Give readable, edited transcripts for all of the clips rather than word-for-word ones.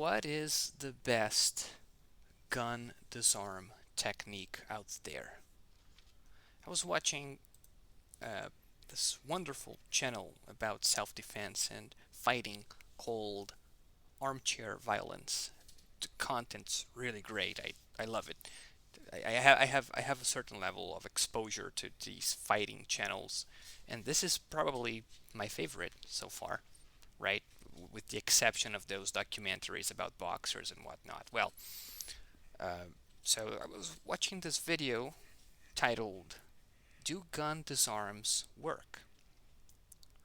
What is the best gun disarm technique out there? I was watching uh, this wonderful channel about self-defense and fighting called Armchair Violence. The content's really great. I love it. I have a certain level of exposure to these fighting channels, and this is probably my favorite so far, right? With the exception of those documentaries about boxers and whatnot. Well, uh, so I was watching this video titled "Do gun disarms work?"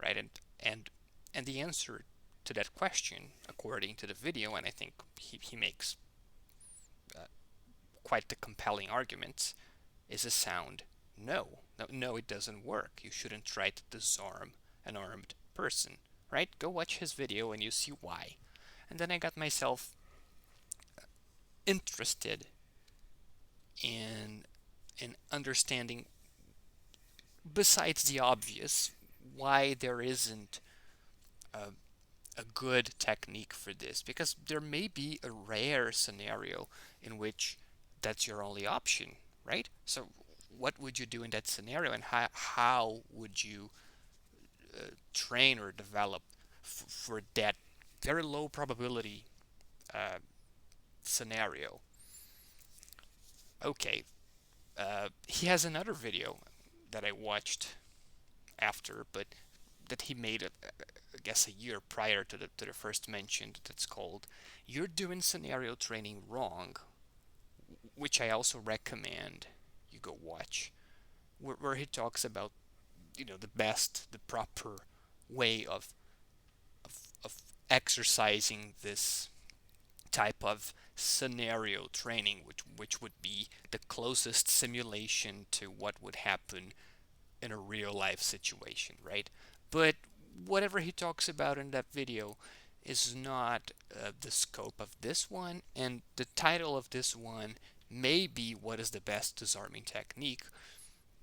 Right, and and the answer to that question, according to the video, and I think he makes uh, quite the compelling argument, is a sound no. No, no, it doesn't work. You shouldn't try to disarm an armed person, right? Go watch his video and you see why. And then I got myself interested in understanding, besides the obvious, why there isn't a, a good technique for this, because there may be a rare scenario in which that's your only option, right? So what would you do in that scenario, and how would you train or develop for that very low probability uh, scenario? Okay, he has another video that I watched after, but that he made, I guess, a year prior to the first mentioned. That's called "You're Doing Scenario Training Wrong," which I also recommend you go watch, where he talks about the proper way of exercising this type of scenario training, which would be the closest simulation to what would happen in a real life situation, right? But whatever he talks about in that video is not the scope of this one, and the title of this one may be "What is the best disarming technique?"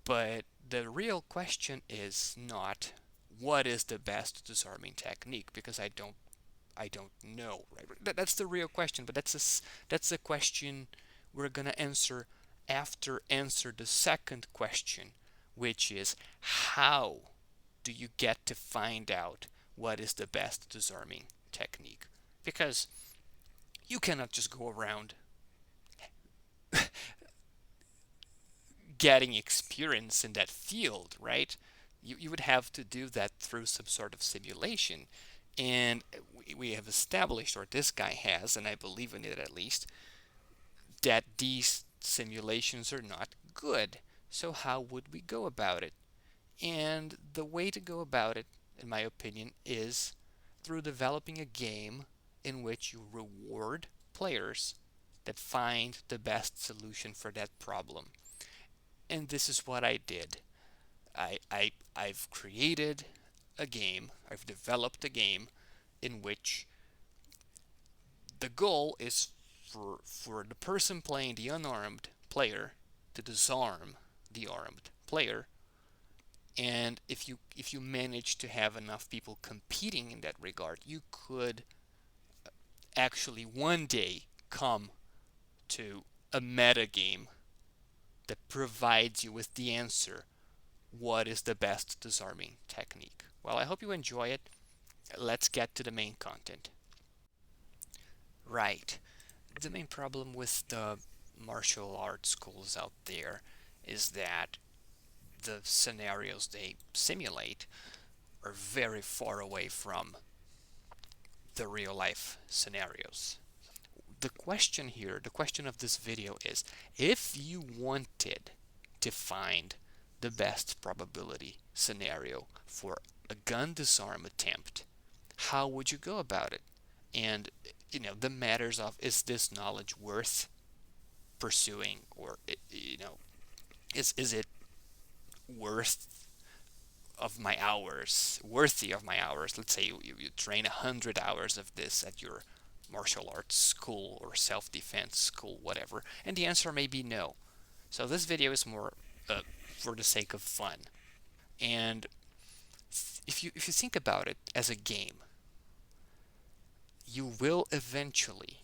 But the real question is not what is the best disarming technique, because I don't know, right? That's the real question, but that's a question we're gonna answer after answer the second question, which is how do you get to find out what is the best disarming technique? Because you cannot just go around getting experience in that field, right? You would have to do that through some sort of simulation. And we have established, or this guy has, and I believe in it at least, that these simulations are not good. So, how would we go about it? And the way to go about it, in my opinion, is through developing a game in which you reward players that find the best solution for that problem. And this is what I did. I've created a game, I've developed a game in which the goal is for the person playing the unarmed player to disarm the armed player. And if you manage to have enough people competing in that regard, you could actually one day come to a meta game that provides you with the answer: what is the best disarming technique? Well, I hope you enjoy it. Let's get to the main content. Right. The main problem with the martial arts schools out there is that the scenarios they simulate are very far away from the real life scenarios. The question here, the question of this video is, if you wanted to find the best probability scenario for a gun disarm attempt, how would you go about it? And the matters of, is this knowledge worth pursuing, or is it worth of my hours, worthy of my hours? Let's say you train 100 hours of this at your martial arts school or self-defense school, whatever, and the answer may be no. So this video is more for the sake of fun. And if you think about it as a game, you will eventually,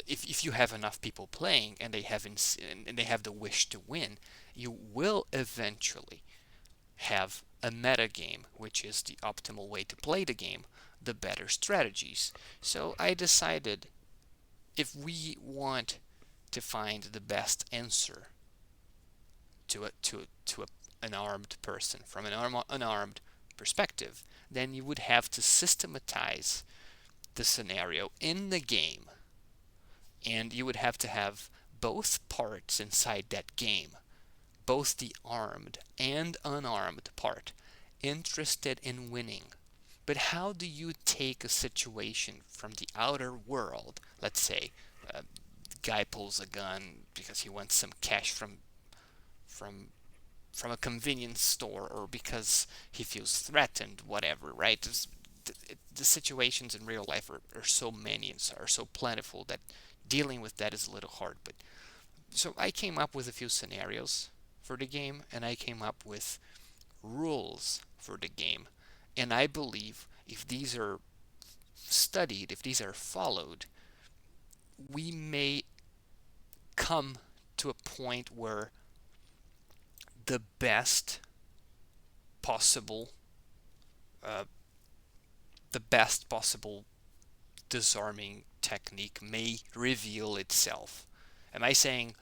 if you have enough people playing and and they have the wish to win, you will eventually have a meta game, which is the optimal way to play the game, the better strategies. So I decided, if we want to find the best answer an armed person from an unarmed perspective, then you would have to systematize the scenario in the game, and you would have to have both parts inside that game, both the armed and unarmed part, interested in winning. But how do you take a situation from the outer world? Let's say the guy pulls a gun because he wants some cash from from a convenience store, or because he feels threatened, whatever, right? The situations in real life are so many and are so plentiful that dealing with that is a little hard. But so I came up with a few scenarios for the game, and I came up with rules for the game. And I believe if these are studied, if these are followed, we may come to a point where the best possible uh, the best possible disarming technique may reveal itself. Am I saying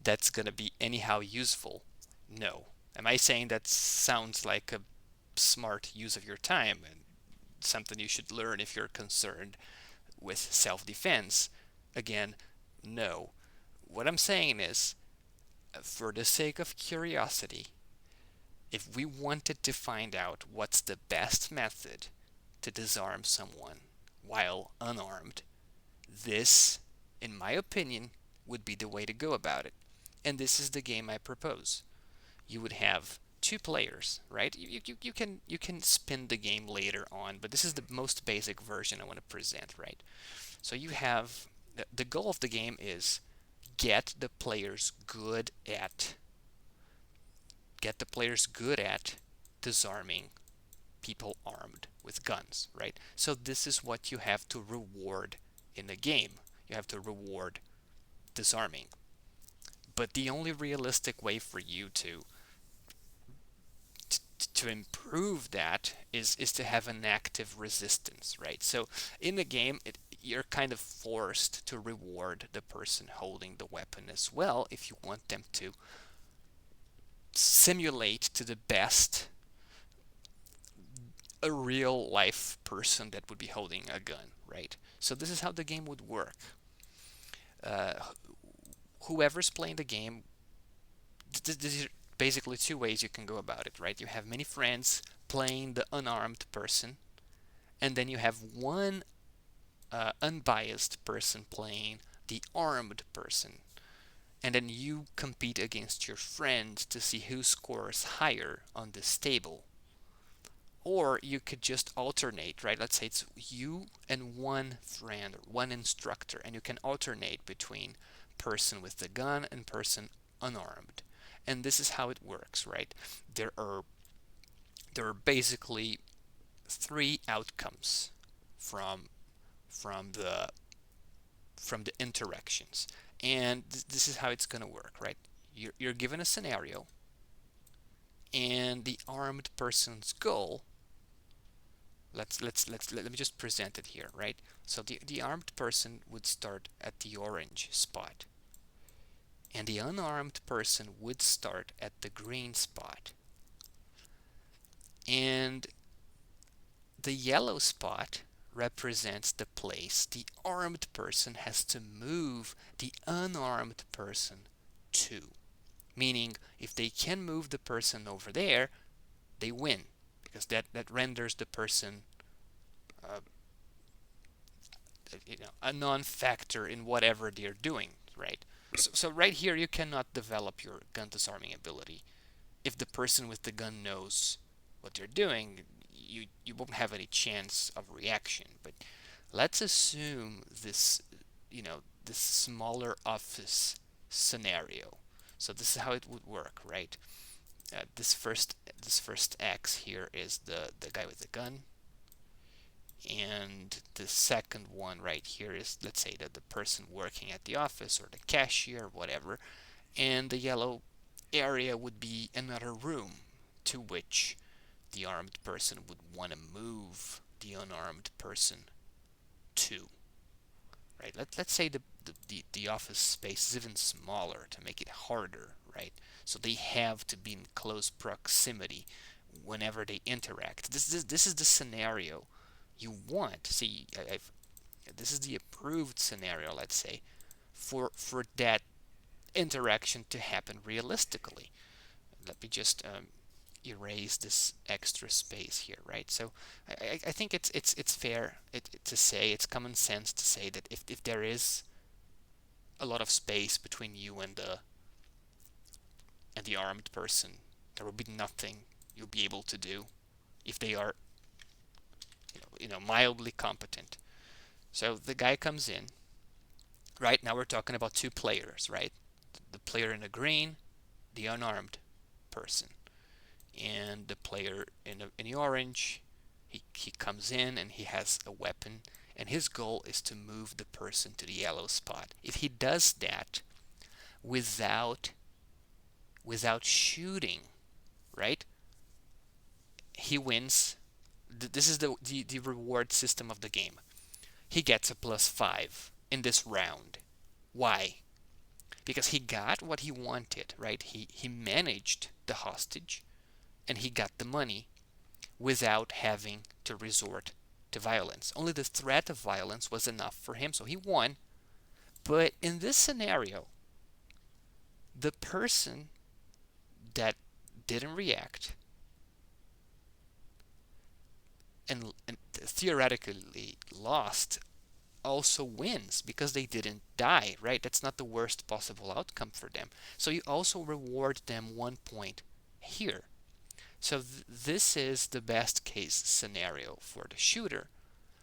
that's going to be anyhow useful? No. Am I saying that sounds like a smart use of your time and something you should learn if you're concerned with self-defense? Again, no. What I'm saying is, for the sake of curiosity, if we wanted to find out what's the best method to disarm someone while unarmed, this, in my opinion, would be the way to go about it. And this is the game I propose. You would have two players, right? You can spin the game later on, but this is the most basic version I want to present, right? So you have the goal of the game is get the players good at get the players good at disarming people armed with guns, right? So this is what you have to reward in the game. You have to reward disarming. But the only realistic way for you to improve that is to have an active resistance, right? So in the game, you're kind of forced to reward the person holding the weapon as well if you want them to simulate to the best a real life person that would be holding a gun, right? So this is how the game would work. Uh, Whoever's playing the game, this is basically two ways you can go about it, right? You have many friends playing the unarmed person, and then you have one unbiased person playing the armed person. And then you compete against your friend to see who scores higher on this table. Or you could just alternate, right? Let's say it's you and one friend or one instructor, and you can alternate between person with the gun and person unarmed. And this is how it works, right? There are basically three outcomes from from the from the interactions, and this is how it's going to work, right? You're given a scenario, and the armed person's goal. Let me just present it here, right? So the armed person would start at the orange spot, and the unarmed person would start at the green spot. And the yellow spot represents the place the armed person has to move the unarmed person to. Meaning, if they can move the person over there, they win, because that renders the person uh, a non-factor in whatever they're doing, right? So right here, you cannot develop your gun disarming ability. If the person with the gun knows what they're doing, you won't have any chance of reaction. But let's assume this smaller office scenario. So this is how it would work, right? This first X here is the guy with the gun. And the second one right here is, let's say, that the person working at the office or the cashier, whatever, and the yellow area would be another room to which the armed person would want to move the unarmed person to. Right? Let's say the office space is even smaller to make it harder, right? So they have to be in close proximity whenever they interact. This is the scenario you want. See, this is the approved scenario, let's say, for that interaction to happen realistically. Let me just erase this extra space here, right? So I think it's fair to say, it's common sense to say that if there is a lot of space between you and the armed person, there will be nothing you'll be able to do if they are mildly competent. So the guy comes in. Right now we're talking about two players, right? The player in the green, the unarmed person, and the player in the orange, he comes in and he has a weapon, and his goal is to move the person to the yellow spot. If he does that without shooting, right, he wins. This is the reward system of the game. He gets a +5 in this round. Why? Because he got what he wanted, right? He managed the hostage and he got the money without having to resort to violence. Only the threat of violence was enough for him, so he won. But in this scenario, the person that didn't react and theoretically lost also wins because they didn't die, right? That's not the worst possible outcome for them. So you also reward them 1 point here. So this is the best case scenario for the shooter.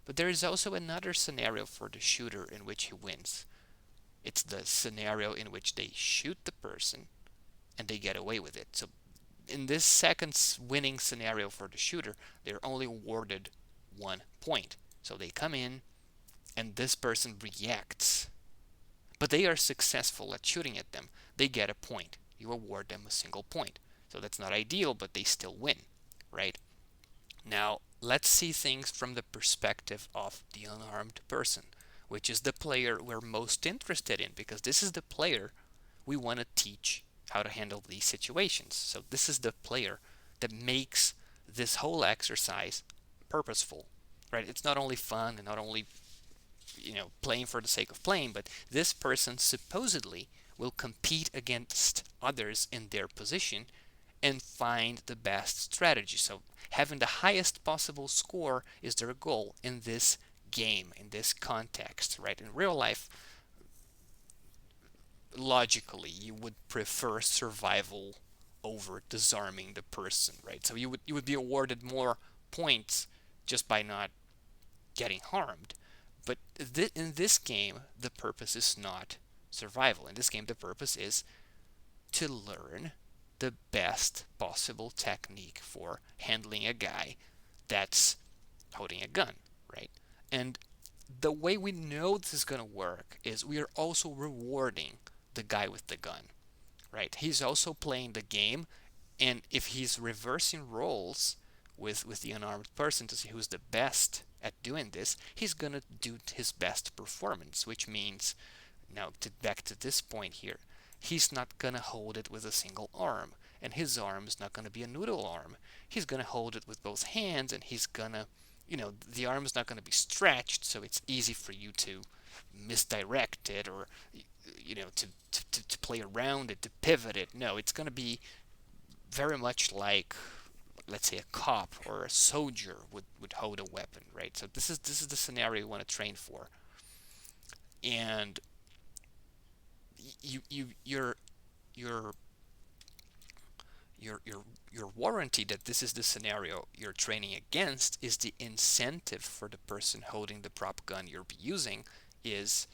But there is also another scenario for the shooter in which he wins. It's the scenario in which they shoot the person and they get away with it. So in this second winning scenario for the shooter, they're only awarded 1 point. So they come in and this person reacts, but they are successful at shooting at them. They get a point. You award them a single point. So that's not ideal, but they still win, right? Now, let's see things from the perspective of the unarmed person, which is the player we're most interested in, because this is the player we want to teach how to handle these situations. So this is the player that makes this whole exercise purposeful, right? It's not only fun and not only playing for the sake of playing, but this person supposedly will compete against others in their position and find the best strategy. So having the highest possible score is their goal in this game, in this context, right? In real life, logically, you would prefer survival over disarming the person, right? So you would be awarded more points just by not getting harmed. But in this game, the purpose is not survival. In this game, the purpose is to learn the best possible technique for handling a guy that's holding a gun, right? And the way we know this is going to work is we are also rewarding the guy with the gun, right? He's also playing the game, and if he's reversing roles with the unarmed person to see who's the best at doing this, he's going to do his best performance, which means, now back to this point here, he's not going to hold it with a single arm, and his arm is not going to be a noodle arm. He's going to hold it with both hands, and he's going to, the arm is not going to be stretched, so it's easy for you to misdirect it or, to play around it, to pivot it. No, it's going to be very much like, let's say, a cop or a soldier would hold a weapon, right? So this is the scenario you want to train for. And your your your warranty that this is the scenario you're training against is the incentive for the person holding the prop gun you're using is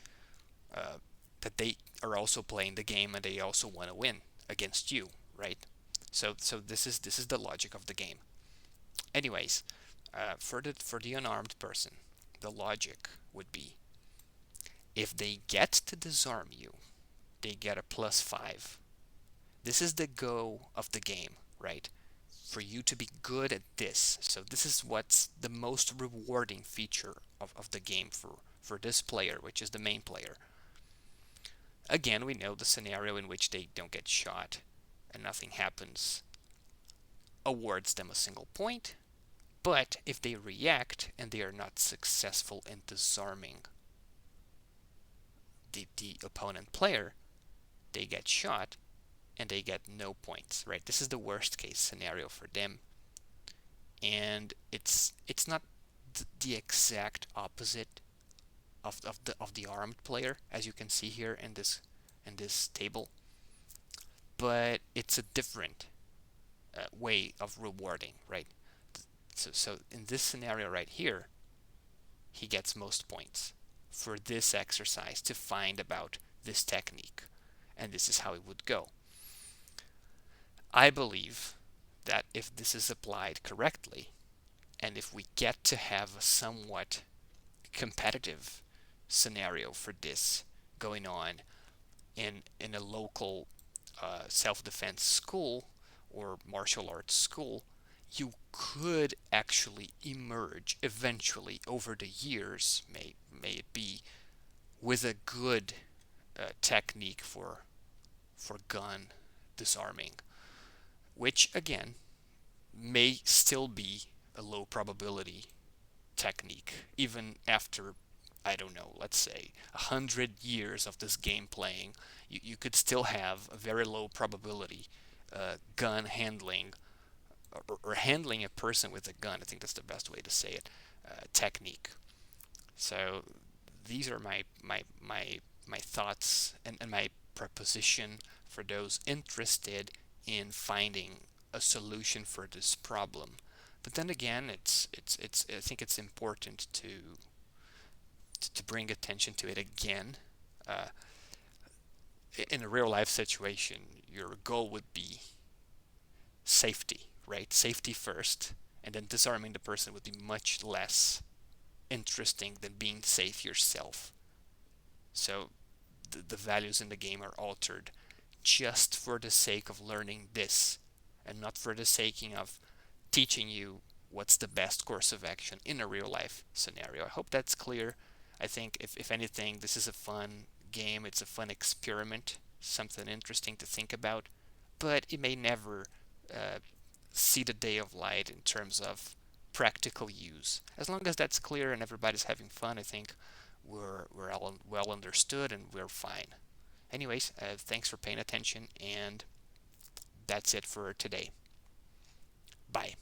that they are also playing the game and they also want to win against you, right? So this is the logic of the game. Anyways, For the unarmed person, the logic would be if they get to disarm you, they get a +5. This is the go of the game, right? For you to be good at this. So this is what's the most rewarding feature of the game for this player, which is the main player. Again, we know the scenario in which they don't get shot and nothing happens awards them a single point. But if they react and they are not successful in disarming the opponent player, they get shot and they get no points, right? This is the worst case scenario for them. And it's not the exact opposite of the armed player, as you can see here in this table, but it's a different way of rewarding, right? So in this scenario right here, he gets most points for this exercise to find about this technique, and this is how it would go. I believe that if this is applied correctly, and if we get to have a somewhat competitive scenario for this going on in a local self-defense school or martial arts school, you could actually emerge eventually over the years, may it be, with a good technique for gun disarming, which again may still be a low probability technique even after, I don't know, let's say 100 years of this game playing. You could still have a very low probability gun handling, or handling a person with a gun. I think that's the best way to say it. Technique. So these are my thoughts and my proposition for those interested in finding a solution for this problem. But then again, it's I think it's important to bring attention to it again. Uh, in a real life situation, your goal would be safety, right? Safety first, and then disarming the person would be much less interesting than being safe yourself. So the values in the game are altered just for the sake of learning this, and not for the sake of teaching you what's the best course of action in a real life scenario. I hope that's clear. I think if anything, this is a fun game. It's a fun experiment, something interesting to think about, but it may never uh, see the day of light in terms of practical use. As long as that's clear and everybody's having fun, I think we're all well understood and we're fine. Anyways, thanks for paying attention, and that's it for today. Bye.